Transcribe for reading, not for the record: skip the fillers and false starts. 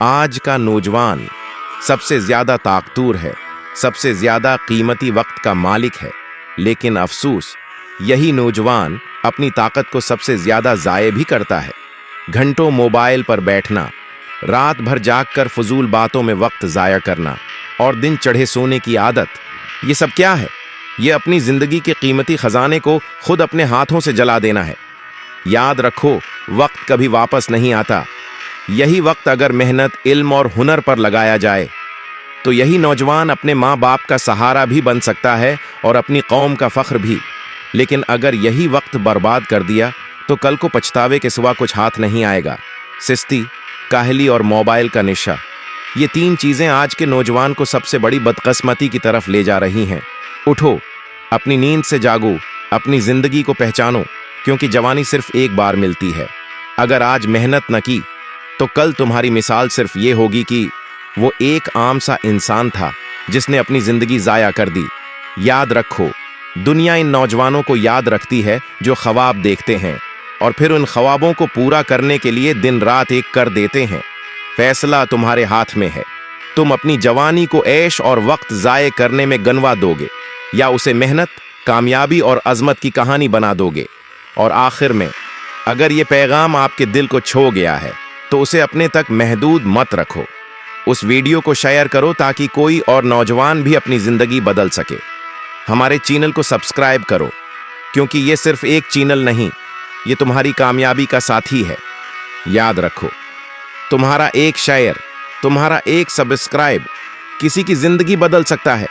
आज का नौजवान सबसे ज्यादा ताकतवर है, सबसे ज्यादा कीमती वक्त का मालिक है, लेकिन अफसोस यही नौजवान अपनी ताकत को सबसे ज्यादा जाये भी करता है। घंटों मोबाइल पर बैठना, रात भर जागकर फजूल बातों में वक्त जाया करना और दिन चढ़े सोने की आदत, ये सब क्या है? ये अपनी जिंदगी के कीमती खजाने को खुद अपने हाथों से जला देना है। याद रखो, वक्त कभी वापस नहीं आता। यही वक्त अगर मेहनत, इल्म और हुनर पर लगाया जाए तो यही नौजवान अपने माँ बाप का सहारा भी बन सकता है और अपनी कौम का फख्र भी। लेकिन अगर यही वक्त बर्बाद कर दिया तो कल को पछतावे के सिवा कुछ हाथ नहीं आएगा। सिस्ती, काहली और मोबाइल का नशा, ये तीन चीजें आज के नौजवान को सबसे बड़ी बदकिस्मती की तरफ ले जा रही हैं। उठो, अपनी नींद से जागो, अपनी जिंदगी को पहचानो, क्योंकि जवानी सिर्फ एक बार मिलती है। अगर आज मेहनत न की तो कल तुम्हारी मिसाल सिर्फ ये होगी कि वो एक आम सा इंसान था जिसने अपनी जिंदगी जाया कर दी। याद रखो, दुनिया इन नौजवानों को याद रखती है जो ख्वाब देखते हैं और फिर उन ख्वाबों को पूरा करने के लिए दिन रात एक कर देते हैं। फैसला तुम्हारे हाथ में है। तुम अपनी जवानी को ऐश और वक्त जाये करने में गनवा दोगे या उसे मेहनत, कामयाबी और अजमत की कहानी बना दोगे। और आखिर में, अगर ये पैगाम आपके दिल को छू गया है तो उसे अपने तक महदूद मत रखो। उस वीडियो को शेयर करो ताकि कोई और नौजवान भी अपनी जिंदगी बदल सके। हमारे चैनल को सब्सक्राइब करो, क्योंकि ये सिर्फ एक चैनल नहीं, ये तुम्हारी कामयाबी का साथी है। याद रखो, तुम्हारा एक शेयर, तुम्हारा एक सब्सक्राइब किसी की जिंदगी बदल सकता है।